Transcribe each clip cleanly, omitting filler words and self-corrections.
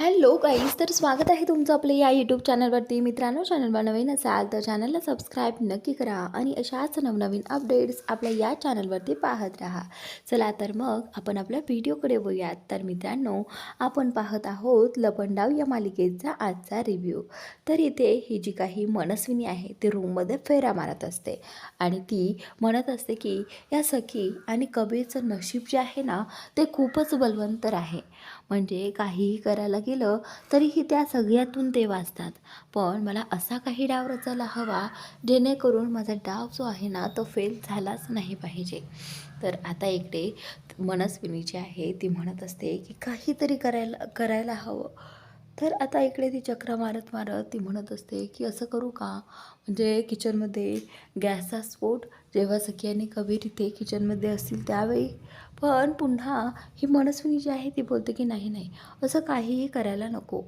Hello guys, तर स्वागत आहे तुमचं आपल्या या यूट्यूब चॅनलवरती. मित्रांनो, चॅनलवर नवीन असाल तर चॅनलला सबस्क्राईब नक्की करा आणि अशाच नवनवीन अपडेट्स आपल्या या चॅनलवरती पाहत राहा. चला तर मग आपण आपल्या व्हिडिओकडे वळूयात. तर मित्रांनो, आपण पाहत आहोत लपंडाव या मालिकेचा आजचा रिव्ह्यू. तर इथे ही जी काही मनस्विनी आहे ती रूममध्ये फेऱ्या मारत असते आणि ती म्हणत असते की या सखी आणि कबीरचं नशीब जे आहे ना ते खूपच बलवंतर आहे. म्हणजे काहीही करायला गेलं तरीही त्या सगळ्यातून ते वाचतात. पण मला असा काही डाव रचायला हवा जेणेकरून माझा डाव जो आहे ना तो फेल झालाच नाही पाहिजे. तर आता इकडे मनस्विनी जी आहे ती म्हणत असते की काहीतरी करायला करायला हवं. तर आता इकडे ती चक्र मारत मारत ती म्हणत असते की असं करू का, म्हणजे किचनमध्ये गॅसचा स्फोट जेव्हा सखी आणि कबीर इथे किचनमध्ये असतील त्यावेळी. पण पुन्हा ही मनस्विनी जी आहे ती बोलते की नाही नाही, असं काहीही करायला नको.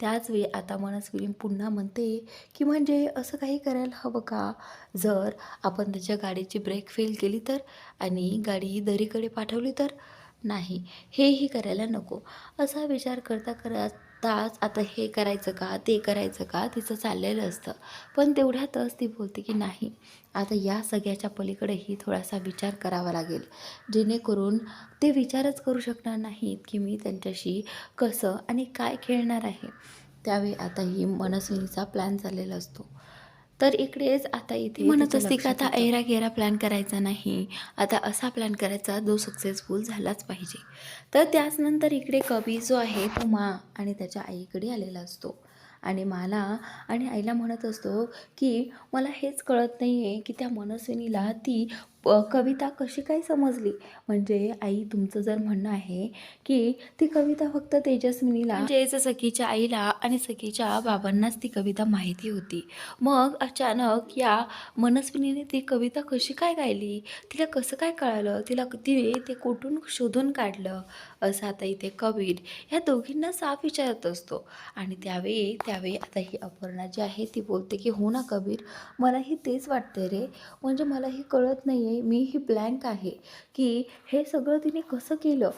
त्याच वेळी आता मनस्विनी पुन्हा म्हणते की म्हणजे असं काही करायला हवं का, जर आपण त्याच्या गाडीची ब्रेक फेल केली तर आणि गाडी ही दरीकडे पाठवली तर. नाही, हेही करायला नको. असा विचार करता करताच आता हे करायचं का ते करायचं का तिचं चाललेलं असतं. पण तेवढ्यातच ती बोलते की नाही, आता या सगळ्याच्या पलीकडेही थोडासा विचार करावा लागेल, जेणेकरून ते विचारच करू शकणार नाहीत की मी त्यांच्याशी कसं आणि काय खेळणार आहे. त्यावेळी आता ही मनस्विनीचा प्लॅन चाललेला असतो. तर इकडेच आता इथे म्हणत असते की आता ऐरा गेरा प्लॅन करायचा नाही, आता असा प्लॅन करायचा जो सक्सेसफुल झालाच पाहिजे. तर त्याचनंतर इकडे कबीर जो आहे तो आणि त्याच्या आईकडे आलेला असतो आणि मला आणि आईला म्हणत असतो की मला हेच कळत नाही आहे की त्या मनस्विनीला ती कविता कशी काय समजली. म्हणजे आई, तुमचं जर म्हणणं आहे की ती कविता फक्त तेजस्विनीला म्हणजेच सखीच्या आईला आणि सखीच्या बाबांनाच ती कविता माहिती होती. मग अचानक या मनस्विनीने ती कविता कशी काय गायली, तिला कसं काय कळालं, तिने ते कुठून शोधून काढलं, असं आता इथे कबीर ह्या दोघींना साफ विचारत असतो. आणि त्यावेळी आता ही अपर्णा जी आहे ती बोलते की हो ना कबीर, मलाही तेच वाटते रे. म्हणजे मलाही कळत नाही आहे, मीही ब्लँक आहे की हे सगळं तिने कसं केलं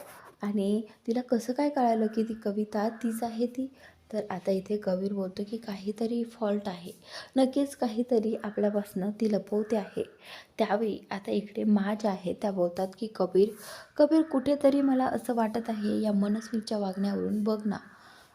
आणि तिला कसं काय कळालं की ती कविता तीच आहे ती. तर आता इथे कबीर बोलतो की काहीतरी फॉल्ट आहे, नक्कीच काहीतरी आपल्यापासनं ती लपवते आहे. त्यावेळी आता इकडे ज्या आहेत त्या बोलतात की कबीर कबीर कुठेतरी मला असं वाटत आहे या मनस्वीच्या वागण्यावरून, बघ ना,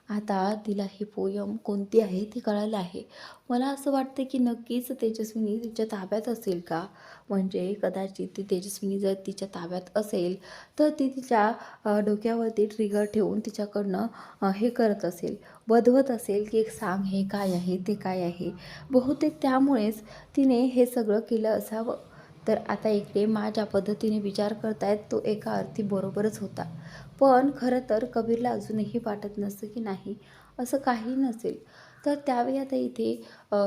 आता तिला ही पोयम कोणती आहे ती कळालं आहे. मला असं वाटतं की नक्कीच तेजस्विनी तिच्या ताब्यात असेल का. म्हणजे कदाचित ती तेजस्विनी जर तिच्या ताब्यात असेल तर ती तिच्या डोक्यावरती ट्रिगर ठेवून तिच्याकडनं हे करत असेल, बदवत असेल की सांग हे काय आहे ते काय आहे. बहुतेक त्यामुळेच तिने हे सगळं केलं असावं. तर आता इकडे ज्या पद्धतीने विचार करतायत तो एका अर्थी बरोबरच होता. पण खरं तर कबीरला अजूनही वाटत नसतं की नाही, असं काही नसेल. तर त्यावेळी आता इथे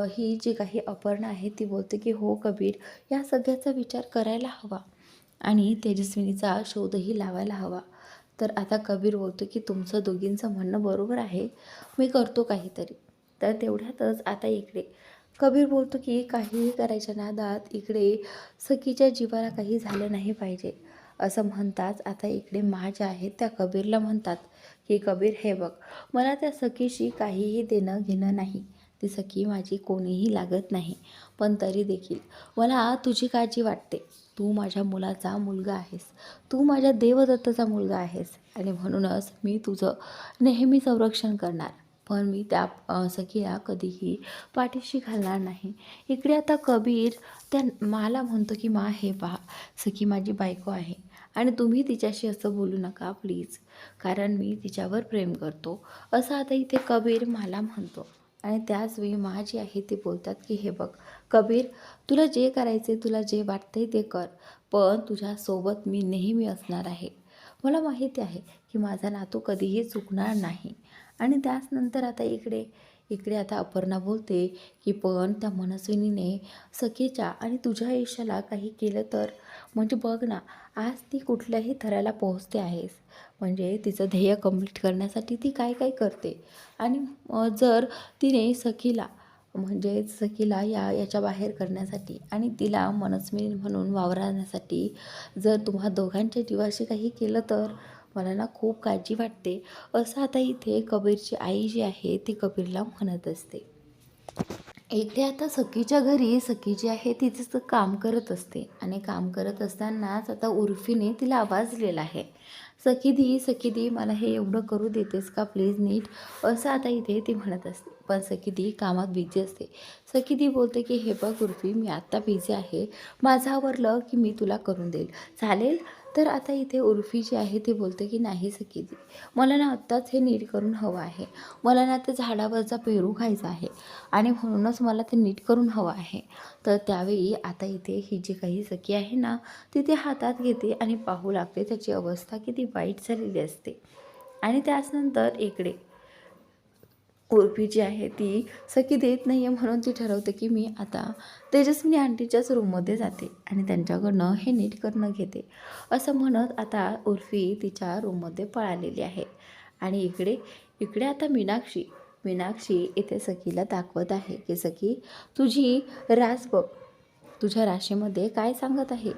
ही जी काही अपर्णा आहे ती बोलते की हो कबीर, या सगळ्याचा विचार करायला हवा आणि तेजस्विनीचा शोधही लावायला हवा. तर आता कबीर बोलतो की तुमचं दोघींचं म्हणणं बरोबर आहे, मी करतो काहीतरी. तर तेवढ्यातच आता इकडे कबीर बोलतो की काहीही करायच्या नादात इकडे सखीच्या जीवाला काही झालं नाही पाहिजे. असं म्हणताच आता इकडे ज्या आहेत त्या कबीरला म्हणतात की कबीर हे बघ, मला त्या सखीशी काहीही देणं घेणं नाही, ती सखी माझी कोणीही लागत नाही. पण तरी देखील मला तुझी काळजी वाटते. तू माझ्या मुलाचा मुलगा आहेस, तू माझ्या देवदत्ताचा मुलगा आहेस आणि म्हणूनच मी तुझं नेहमी संरक्षण करणार. पण मी त्या सखीला कधीही पाठीशी घालणार नाही. इकडे आता कबीर त्या मला म्हणतो की हे पहा, सखी माझी बायको आहे आणि तुम्ही तिच्याशी असं बोलू नका प्लीज, कारण मी तिच्यावर प्रेम करतो, असं आता इथे कबीर मला म्हणतो. आणि त्याच वेळी जी आहे ती बोलतात की हे बघ कबीर, तुला जे करायचे, तुला जे वाटते ते कर, पण तुझ्यासोबत मी नेहमी असणार आहे. मला माहिती आहे की माझा नातू कधीही चुकणार नाही. आणि त्याचनंतर आता इकडे इकडे आता अपर्णा बोलते की पण त्या मनस्विनीने सखीच्या आणि तुझ्या आयुष्याला काही केलं तर. म्हणजे बघ ना, आज ती कुठल्याही थराला पोहोचते आहेस, म्हणजे तिचं ध्येय कंप्लीट करण्यासाठी ती काय काय करते. आणि जर तिने सखीला म्हणजे सखीला याच्या बाहेर करण्यासाठी आणि तिला मनस्विनी म्हणून वावरण्यासाठी जर तुम्हा दोघांच्या जीवाशी काही केलं तर. मला ना खूप काळजी वाटते, असं आता इथे कबीरची आई जी आहे ती कबीरला म्हणत असते. इकडे आता सखीच्या घरी सखी जी आहे ती तिचं काम करत असते आणि काम करत असतानाच आता उर्फीने तिला आवाज दिलेला आहे, सखी दी मला हे एवढं करू देतेस का प्लीज नीट, असं आता इथे ती म्हणत असते. पण सखी दी कामात बिझी असते. सखी दी बोलते की हे बघ उर्फी, मी आत्ता बिझी आहे, माझं आवरलं की मी तुला करून देईल, चालेल. तर आता इथे उर्फी जी आहे ती बोलते की नाही सखी दी, मला ना आत्ताच हे नीट करून हवं आहे, मला ना त्या झाडावरचा पेरू खायचा आहे आणि म्हणूनच मला ते नीट करून हवं आहे. तर त्यावेळी आता इथे ही जी काही सखी आहे ना, ती ते हातात घेते आणि पाहू लागते त्याची अवस्था किती वाईट झालेली असते. आणि त्याचनंतर इकडे उर्फी जी आहे ती सखी देत नाही आहे, म्हणून ती ठरवते की मी आता तेजस्विनी आंटीच्याच रूममध्ये जाते आणि त्यांच्याकडनं हे नीट करणं घेते, असं म्हणत आता उर्फी तिच्या रूममध्ये पळालेली आहे. आणि इकडे इकडे आता मीनाक्षी इथे सखीला दाखवत आहे की सखी, तुझी रास बघ, तुझ्या राशीमध्ये काय सांगत आहे.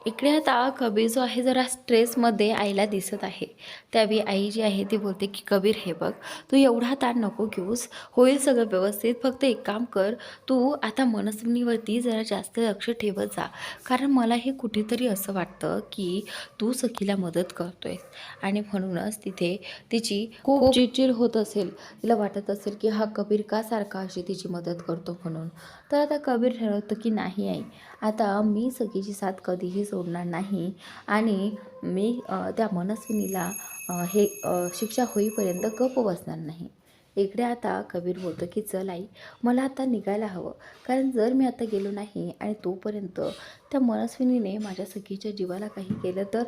इकडे आता कबीर जो आहे जरा स्ट्रेसमध्ये आईला दिसत आहे. त्यावेळी आई जी आहे ती बोलते की कबीर हे बघ, तू एवढा ताण नको घेऊस, होईल सगळं व्यवस्थित, फक्त एक काम कर, तू आता मनस्विनीवरती जरा जास्त लक्ष ठेवत जा, कारण मला हे कुठेतरी असं वाटतं की तू सखीला मदत करतोय आणि म्हणूनच तिथे तिची खूप चिडचिड होत असेल, तिला वाटत असेल की हा कबीर का सारखा अशी तिची मदत करतो म्हणून. तर आता कबीर ठरवतं की नाही आई, आता मी सखीची साथ कधीही सोडणार नाही आणि मी त्या मनस्विनीला शिक्षा होईपर्यंत गप्प बसणार नाही. इकडे आता कबीर बोलतो की चल आई, मला आता निघायला हवं, कारण जर मी आता गेलो नाही आणि तोपर्यंत त्या मनस्विनीने माझ्या सखीच्या जीवाला काही केलं तर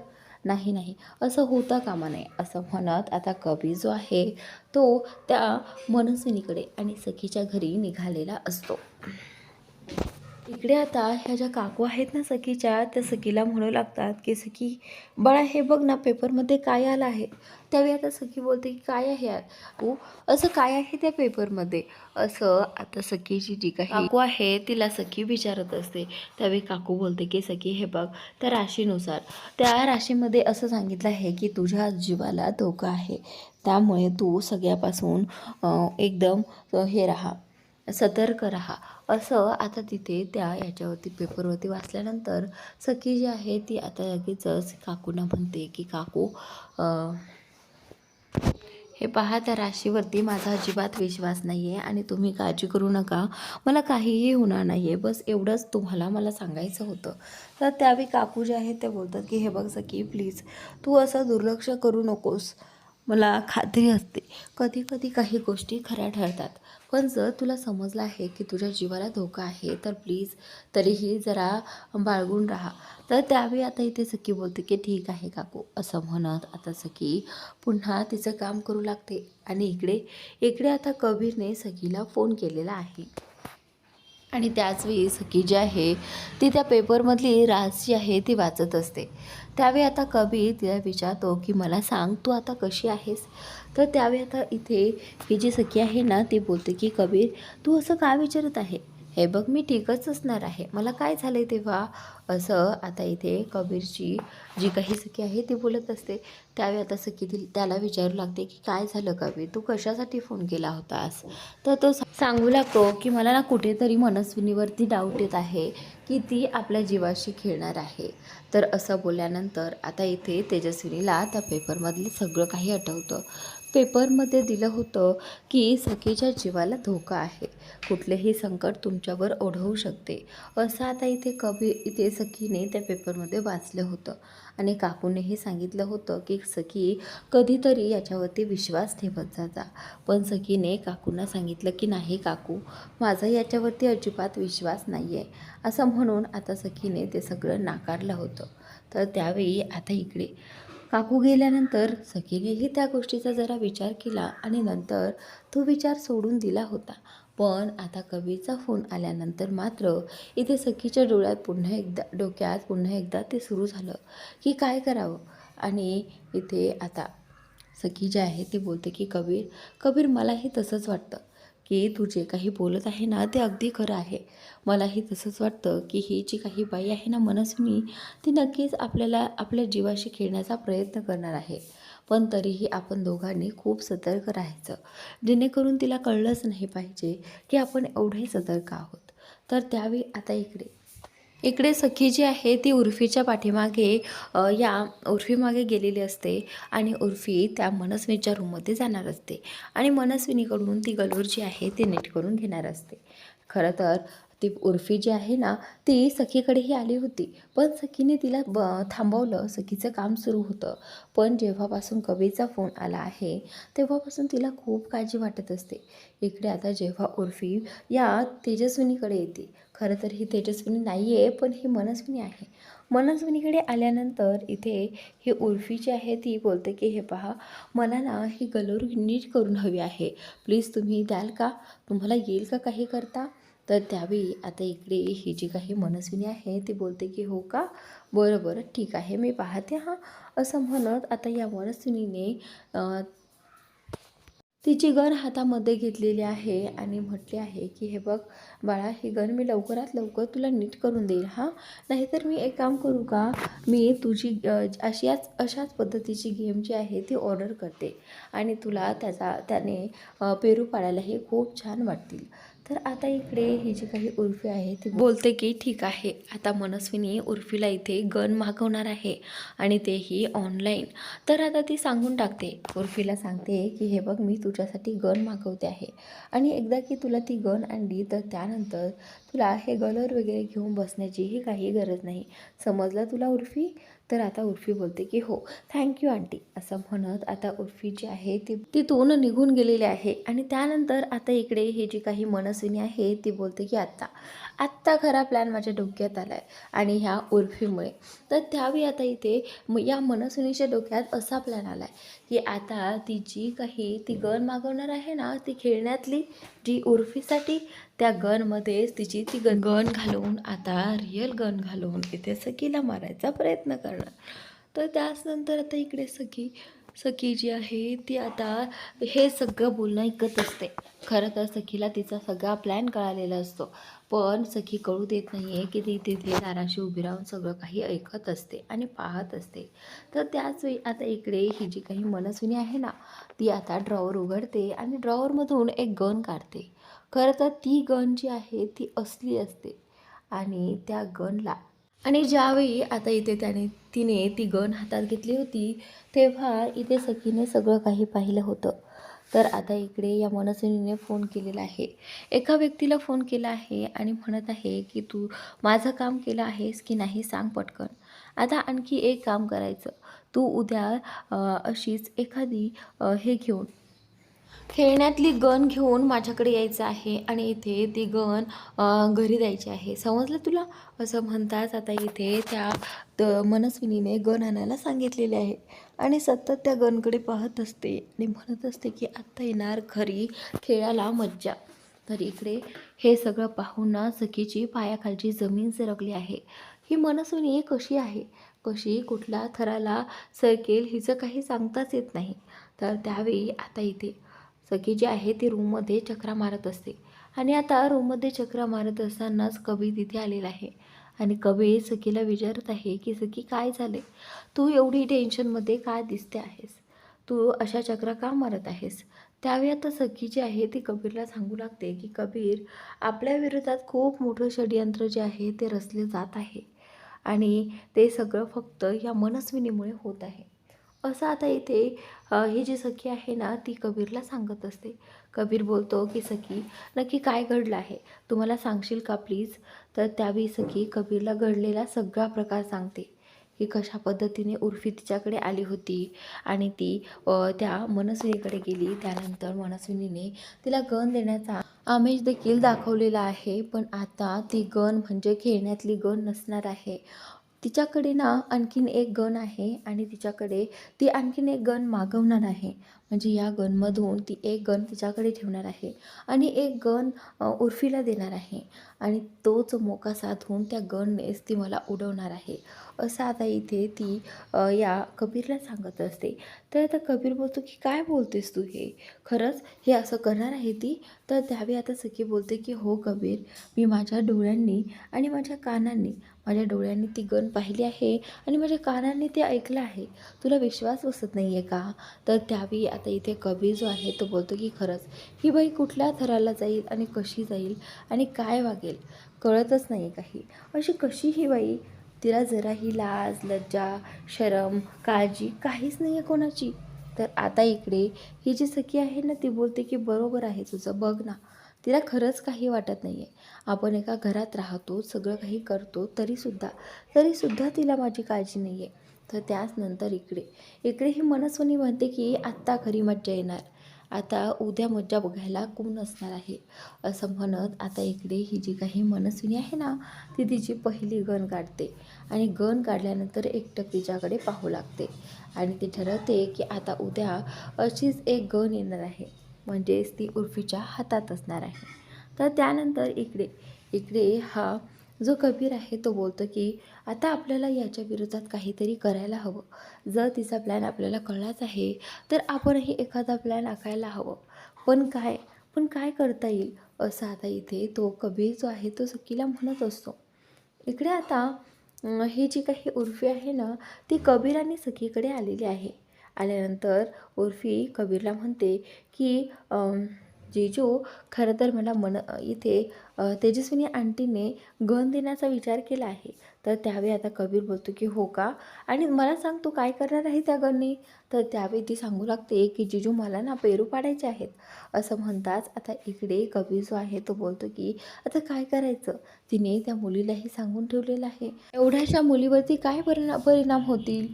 नाही, असं होता कामा नये, असं म्हणत आता कबीर जो आहे तो त्या मनस्विनीकडे आणि सखीच्या घरी निघालेला असतो. इकडे आता ह्या ज्या काकू आहेत ना सखीच्या, त्या सखीला म्हणू लागतात की सखी बाळा हे बघ ना पेपरमध्ये काय आलं आहे. त्यावेळी आता सखी बोलते की काय आहे यार तू, असं काय आहे त्या पेपरमध्ये, असं आता सखीची जी काही काकू आहे तिला सखी विचारत असते. त्यावेळी काकू बोलते की सखी हे बघ, त्या राशीनुसार त्या राशीमध्ये असं सांगितलं आहे की तुझ्या जीवाला धोका आहे, त्यामुळे तू सगळ्यापासून एकदम हे राहा, सतर्क राहा, असं आता तिथे त्या याच्यावरती पेपरवरती वाचल्यानंतर सखी जी आहे ती आता लगेचच काकूंना म्हणते की काकू हे पहा, त्या राशीवरती माझा अजिबात विश्वास नाही आहे आणि तुम्ही काळजी करू नका, मला काहीही होणार नाही आहे, बस एवढंच तुम्हाला मला सांगायचं होतं. तर त्यावेळी काकू जे आहेत ते बोलतात की हे बघ सखी प्लीज, तू असं दुर्लक्ष करू नकोस, मला खात्री असते कधी कधी काही गोष्टी खऱ्या ठरतात, पण जर तुला समजलं आहे की तुझ्या जीवाला धोका आहे तर प्लीज तरीही जरा बाळगून राहा. तर त्यावेळी आता इथे सखी बोलते की ठीक आहे काकू, असं म्हणत आता सखी पुन्हा तिचं काम करू लागते. आणि इकडे इकडे आता कबीरने सखीला फोन केलेला आहे आणि त्याचवेळी सखी जी आहे ती त्या पेपरमधली रास जी आहे ती वाचत असते. त्यावेळी आता कबीर तिला विचारतो की मला सांग तू आता कशी आहेस. तर त्यावेळी आता इथे ही जी सखी आहे ना ती बोलते की कबीर तू असं का विचारत आहे, हे बघ मी ठीकच असणार आहे, मला काय झालं तेव्हा, असं आता इथे कबीरची जी काही सखी आहे ती बोलत असते. त्यावेळी आता सखी त्याला विचारू लागते की काय झालं कबीर, तू कशासाठी फोन केला होतास. तर तो सांगू लागतो की मला ना कुठेतरी मनस्विनीवरती डाऊट येत आहे की ती आपल्या जीवाशी खेळणार आहे. तर असं बोलल्यानंतर आता इथे तेजस्विनीला त्या पेपरमधलं सगळं काही आठवतं. पेपरमध्ये दिलं होतं की सखीच्या जीवाला धोका आहे, कुठलेही संकट तुमच्यावर ओढवू शकते, असं आता इथे सखीने त्या पेपरमध्ये वाचलं होतं. आणि काकूनेही सांगितलं होतं की सखी कधीतरी याच्यावरती विश्वास ठेवत जा. पण सखीने काकूंना सांगितलं की नाही काकू, माझा याच्यावरती अजिबात विश्वास नाही आहे, असं म्हणून आता सखीने ते सगळं नाकारलं होतं. तर त्यावेळी आता इकडे काकू गेल्यानंतर सखीनेही त्या गोष्टीचा जरा विचार केला आणि नंतर तो विचार सोडून दिला होता. पण आता कबीरचा फोन आल्यानंतर मात्र इथे सखीच्या डोक्यात पुन्हा एकदा ते सुरू झालं की काय करावं. आणि इथे आता सखी जी आहे ती बोलते की कबीर मलाही तसंच वाटतं की तू जे काही बोलत आहे ना ते अगदी खरं आहे. मलाही तसंच वाटतं की ही जी काही बाई आहे ना मनस्विनी, ती नक्कीच आपल्याला आपल्या जीवाशी खेळण्याचा प्रयत्न करणार आहे. पण तरीही आपण दोघांनी खूप सतर्क राहायचं, जेणेकरून तिला कळलंच नाही पाहिजे की आपण एवढे सतर्क आहोत. तर त्यावेळी आता इकडे सखी जी आहे ती उर्फीच्या पाठीमागे या उर्फीमागे गेलेली असते आणि उर्फी त्या मनस्विनीच्या रूममध्ये जाणार असते आणि मनस्विनीकडून ती गलोर जी आहे ती नीट करून घेणार असते. खरं तर ती उर्फी जी आहे ना ती सखीकडेही आली होती, पण सखीने तिला थांबवलं. सखीचं काम सुरू होतं, पण जेव्हापासून कबीरचा फोन आला आहे तेव्हापासून तिला खूप काळजी वाटत असते. इकडे आता जेव्हा उर्फी या तेजस्विनीकडे येते, खरं तर ही तेजस्विनी नाही आहे, पण ही मनस्विनी आहे. मनस्विनीकडे आल्यानंतर इथे ही उर्फी जी आहे ती बोलते की हे पहा, मला ना ही गलोर नीट करून हवी आहे, प्लीज तुम्ही द्याल का? तुम्हाला येईल का काही करता? तर त्यावेळी आता इकडे ही जी काही मनस्विनी आहे ती बोलते की हो का, बरं बरं ठीक आहे, मी पाहते हां. असं म्हणत आता या मनस्विनीने तिची गन हातामध्ये घेतलेली आहे आणि म्हटले आहे की हे बघ बाळा, ही गन मी लवकरात लवकर तुला नीट करून देईल हां. नाहीतर मी एक काम करू का, मी तुझी अशाच पद्धतीची गेम जी आहे ती ऑर्डर करते आणि तुला त्याने पेरू पाडायलाही खूप छान वाटतील. तर आता इकडे ही जी काही उर्फी आहे ती बोलते की ठीक आहे, आता मनस्विनी उर्फीला इथे गन मागवणार आहे आणि तेही ऑनलाईन. तर आता ती सांगून टाकते, उर्फीला सांगते की हे बघ, मी तुझ्यासाठी गन मागवते आहे आणि एकदा की तुला ती गन आणली तर त्यानंतर तुला हे गलर वगैरे घेऊन बसण्याचीही काही गरज नाही. समजलं तुला उर्फी? तर आता उर्फी बोलते की हो, थँक्यू आंटी. असं म्हणत आता उर्फी जी आहे ती तिथून निघून गेलेली आहे आणि त्यानंतर आता इकडे ही जी काही मनस्विनी आहे ती बोलते की आत्ता खरा प्लॅन माझ्या डोक्यात आला आहे आणि ह्या उर्फीमुळे. तर त्यावेळी आता इथे या मनस्विनीच्या डोक्यात असा प्लॅन आला आहे की आता ती जी काही ती गन मागवणार आहे ना ती खेळण्यातली जी उर्फीसाठी, त्या गनमध्येच तिची ती गन घालून आता रिअल गन घालून इथे सखीला मारायचा प्रयत्न करणार. तर त्याचनंतर आता इकडे सखी जी आहे ती आता हे सगळं बोलणं ऐकत असते. खरं तर सखीला तिचा सगळा प्लॅन कळालेला असतो, पण सखी कळू देत नाही आहे की ती तिथे दाराशी उभी राहून सगळं काही ऐकत असते आणि पाहत असते. तर त्याचवेळी आता इकडे ही जी काही मनस्विनी आहे ना ती आता ड्रॉवर उघडते आणि ड्रॉवरमधून एक गन काढते. खरं तर ती गन जी आहे ती असली असते आणि त्या गनला आणि ज्यावेळी आता इथे तिने ती गन हातात घेतली होती तेव्हा इथे सखीने सगळं काही पाहिलं होतं. तर आता इकडे या मनस्विनीने फोन केलेला आहे, एका व्यक्तीला फोन केला आहे आणि म्हणत आहे की तू माझं काम केलं आहेस की नाही सांग पटकन. आता आणखी एक काम करायचं, तू उद्या अशीच एखादी हे घेऊन खेळण्यातली गन घेऊन माझ्याकडे यायचं आहे आणि इथे ती गन घरी द्यायची आहे, समजलं तुला? असं म्हणताच आता इथे मनस्विनीने गन आणायला सांगितलेले आहे आणि सतत त्या गनकडे पाहत असते आणि म्हणत असते की आत्ता येणार खरी खेळायला मज्जा. तर इकडे हे सगळं पाहून ना सखीची पायाखालची जमीन सरकली आहे. ही मनस्विनी कशी आहे, कशी कुठल्या थराला सरकेल हिचं काही सांगताच येत नाही. तर त्यावेळी आता इथे सखी जी आहे ती रूममध्ये चक्रा मारत असते आणि आता रूममध्ये चक्रा मारत असतानाच कबीर तिथे आलेला आहे आणि कबीर सखीला विचारत आहे की सखी काय झाले, तू एवढी टेन्शनमध्ये काय दिसते आहेस, तू अशा चक्रा का मारत आहेस? त्यावेळी आता सखी जी आहे ती कबीरला सांगू लागते की कबीर, आपल्या विरोधात खूप मोठं षडयंत्र जे आहे ते रचले जात आहे आणि ते सगळं फक्त या मनस्विनीमुळे होत आहे. असं आता इथे ही जी सखी आहे ना ती कबीरला सांगत असते. कबीर बोलतो की सखी, नक्की काय घडलं आहे, तुम्हाला सांगशील का प्लीज? तर त्यावेळी सखी कबीरला घडलेला सगळा प्रकार सांगते की कशा पद्धतीने उर्फी तिच्याकडे आली होती आणि ती त्या मनस्विनीकडे गेली. त्यानंतर मनस्विनीने तिला गन देण्याचा आमिष देखील दाखवलेला आहे, पण आता ती गन म्हणजे खेळण्यातली गन नसणार आहे. तिच्याकडे ना आणखीन एक गन आहे आणि तिच्याकडे ती आणखीन एक गन मागवणार आहे. म्हणजे या गनमधून ती एक गन तिच्याकडे ठेवणार आहे आणि एक गन उर्फीला देणार आहे आणि तोच मोका साधून त्या गननेच ती मला उडवणार आहे असं आता इथे ती या कबीरला सांगत असते. तर आता कबीर बोलतो की काय बोलतेस तू, हे खरंच हे असं करणार आहे ती? तर त्यावेळी आता सखी बोलते की हो कबीर, मी माझ्या डोळ्यांनी आणि माझ्या डोळ्यांनी ती गन पाहिली आहे आणि माझ्या कानांनी ते ऐकलं आहे. तुला विश्वास बसत नाही आहे का? तर त्यावेळी आता इथे कबीर जो आहे तो बोलतो की खरंच ही बाई कुठल्या थराला जाईल आणि कशी जाईल आणि काय वागेल कळतच नाही काही. अशी कशी ही बाई, तिला जराही लाज लज्जा शरम काळजी काहीच नाही आहे कोणाची. तर आता इकडे ही जी सखी आहे ना ती बोलते की बरोबर आहे तुझं, बघ ना, तिला खरंच काही वाटत नाही आहे. आपण एका घरात राहतो, सगळं काही करतो, तरीसुद्धा तिला माझी काळजी नाही आहे. तर त्याच नंतर इकडे ही मनस्विनी म्हणते की आत्ता खरी मज्जा येणार, आता उद्या मज्जा बघायला कोण असणार आहे. असं म्हणत आता इकडे ही जी काही मनस्विनी आहे ना ती तिची पहिली गन काढते आणि गन काढल्यानंतर एकटक तिच्याकडे पाहू लागते आणि ती ठरवते की आता उद्या अशीच एक गन येणार आहे, म्हणजेच ती उर्फीच्या हातात असणार आहे. तर त्यानंतर इकडे हा जो कबीर आहे तो बोलतो की आता आपल्याला याच्या विरोधात काहीतरी करायला हवं. जर तिचा प्लॅन आपल्याला कळलाच आहे तर आपणही एखादा प्लॅन आखायला हवं. पण काय करता येईल असं आता इथे तो कबीर जो आहे तो सखीला म्हणत असतो. इकडे आता ही जी काही उर्फी आहे ना ती कबीर आणि सखीकडे आलेली आहे. आल्यानंतर उर्फी कबीरला म्हणते की जीजू, खरं तर मला इथे तेजस्विनी आंटीने गन देण्याचा विचार केला आहे. तर त्यावेळी आता कबीर बोलतो की हो का, आणि मला सांग तू काय करणार आहे त्या गनने? तर त्यावेळी ती सांगू लागते की जीजू, मला ना पेरू पाडायचे आहेत. असं म्हणताच आता इकडे कबीर जो आहे तो बोलतो की आता काय करायचं, तिने त्या मुलीलाही सांगून ठेवलेलं आहे, एवढ्याशा मुलीवरती काय परिणाम होतील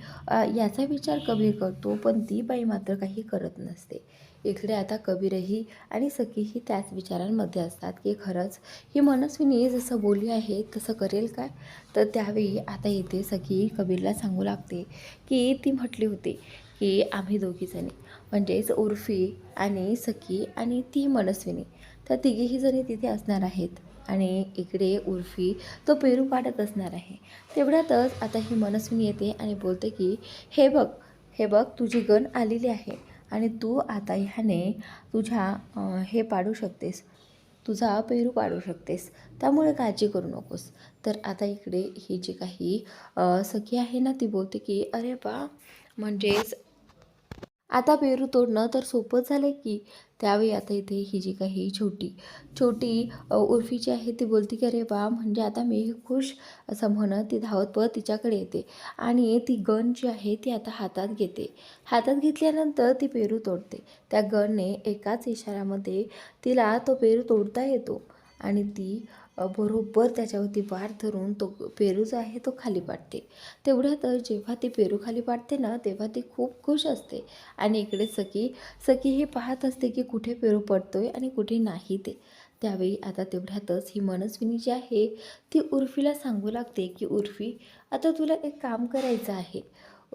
याचा विचार कबीर करतो, पण ती बाई मात्र काही करत नसते. इकडे आता कबीरही आणि सखीही त्याच विचारांमध्ये असतात की खरंच ही मनस्विनी जसं बोलली आहे तसं करेल काय. तर त्यावेळी आता इथे सखी कबीरला सांगू लागते की ती म्हटली होती की आम्ही दोघीजणी म्हणजेच उर्फी आणि सखी आणि ती मनस्विनी, त्या तिघीही जणी तिथे असणार आहेत आणि इकडे उर्फी तो पेरू पाडत असणार आहे. तेवढ्यातच आता ही मनस्विनी येते आणि बोलते की हे बघ तुझी गण आलेली आहे आणि तू आता ह्याने हे पाडू शकतेस, तुझा पेरू पाडू शकतेस, त्यामुळे काळजी करू नकोस. तर आता इकडे ही जी काही सखी आहे ना ती बोलते की अरे बा, म्हणजेच आता पेरू तोडणं तर सोपंच झालं की. त्यावेळी आता इथे ही जी काही छोटी उर्फी जी आहे ती बोलते की अरे वा, म्हणजे आता मी खुश, असं म्हणत ती धावत पळत तिच्याकडे येते आणि ती गन जी आहे ती आता हातात घेते. हातात घेतल्यानंतर ती पेरू तोडते. त्या गनने एकाच इशाऱ्यामध्ये तिला तो पेरू तोडता येतो आणि ती बरोबर त्याच्यावरती वार धरून तो पेरू जो आहे तो खाली पाडते. तेवढ्यातच जेव्हा ती पेरू खाली पाडते ना तेव्हा ती खूप खुश असते आणि इकडे सखी ही पाहत असते की कुठे पेरू पडतोय आणि कुठे नाही ते. त्यावेळी आता तेवढ्यातच ही मनस्विनी जी आहे ती उर्फीला सांगू लागते की उर्फी, आता तुला एक काम करायचं आहे.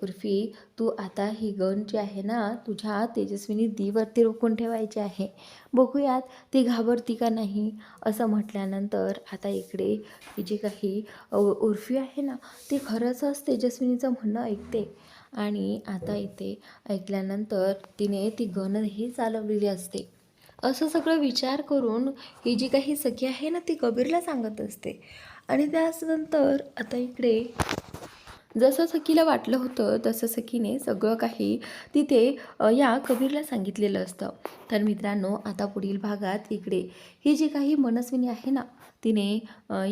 उर्फी, तू आता ही गन जी आहे ना तुझ्या तेजस्विनी दीवरती रोखून ठेवायची आहे. बघूयात ती घाबरती का नाही. असं म्हटल्यानंतर आता इकडे ही जी काही उर्फी आहे ना ती खरंच तेजस्विनीचं म्हणणं ऐकते आणि आता इथे ऐकल्यानंतर तिने ती गनही चालवलेली असते. असं सगळं विचार करून ही जी काही सखी आहे ना ती कबीरला सांगत असते आणि त्यानंतर आता इकडे जसं सखीला वाटलं होतं तसं सखीने सगळं काही तिथे या कबीरला सांगितलेलं असतं. तर मित्रांनो, आता पुढील भागात इकडे ही जी काही मनस्विनी आहे ना तिने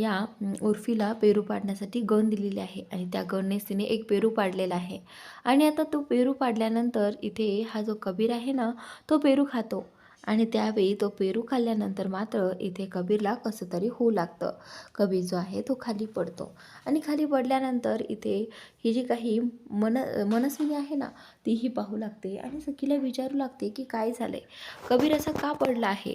या उर्फीला पेरू पाडण्यासाठी गन दिलेली आहे आणि त्या गननेच तिने एक पेरू पाडलेला आहे आणि आता तो पेरू पाडल्यानंतर इथे हा जो कबीर आहे ना तो पेरू खातो आणि त्यावेळी तो पेरू खाल्ल्यानंतर मात्र इथे कबीरला कसं तरी होऊ लागतं. कबीर जो आहे तो खाली पडतो आणि खाली पडल्यानंतर इथे ही जी काही मनस्विनी आहे ना तीही पाहू लागते आणि सखीला विचारू लागते की काय झालं आहे, कबीर असा का पडला आहे.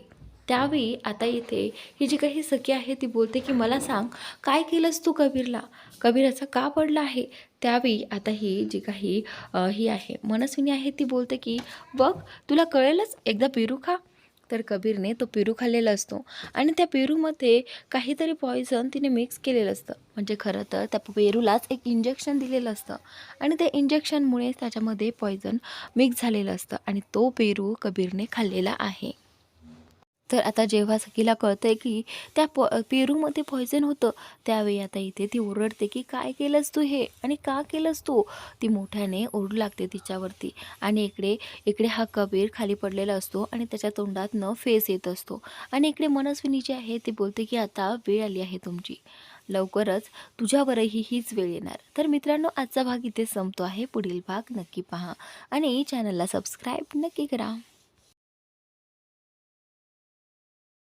त्यावेळी आता इथे ही जी काही सखी आहे ती बोलते की मला सांग, काय केलंस तू कबीरला? कबीर असा का पडला आहे? त्यावेळी आता ही जी काही ही आहे मनस्विनी आहे ती बोलते की बघ, तुला कळेलच, एकदा पेरू खा. तर कबीरने तो पेरू खाल्लेला असतो आणि त्या पेरूमध्ये काहीतरी पॉयझन तिने मिक्स केलेलं असतं. म्हणजे खरं तर त्या पेरूलाच एक इंजेक्शन दिलेलं असतं आणि त्या इंजेक्शनमुळे त्याच्यामध्ये पॉयझन मिक्स झालेलं असतं आणि तो पेरू कबीरने खाल्लेला आहे. तर आता जेव्हा सखीला कळतंय की त्या पेरूमध्ये पॉयझन होतं, त्यावेळी आता इथे ती ओरडते की काय केलंस तू हे आणि का केलंस तू? ती मोठ्याने ओरडू लागते तिच्यावरती आणि इकडे इकडे हा कबीर खाली पडलेला असतो आणि त्याच्या तोंडातनं फेस येत असतो आणि इकडे मनस्विनी जी आहे ती बोलते की आता वेळ आली आहे तुमची, लवकरच तुझ्यावरही हीच वेळ येणार. तर मित्रांनो, आजचा भाग इथे संपतो आहे. पुढील भाग नक्की पहा आणि चॅनलला सबस्क्राईब नक्की करा.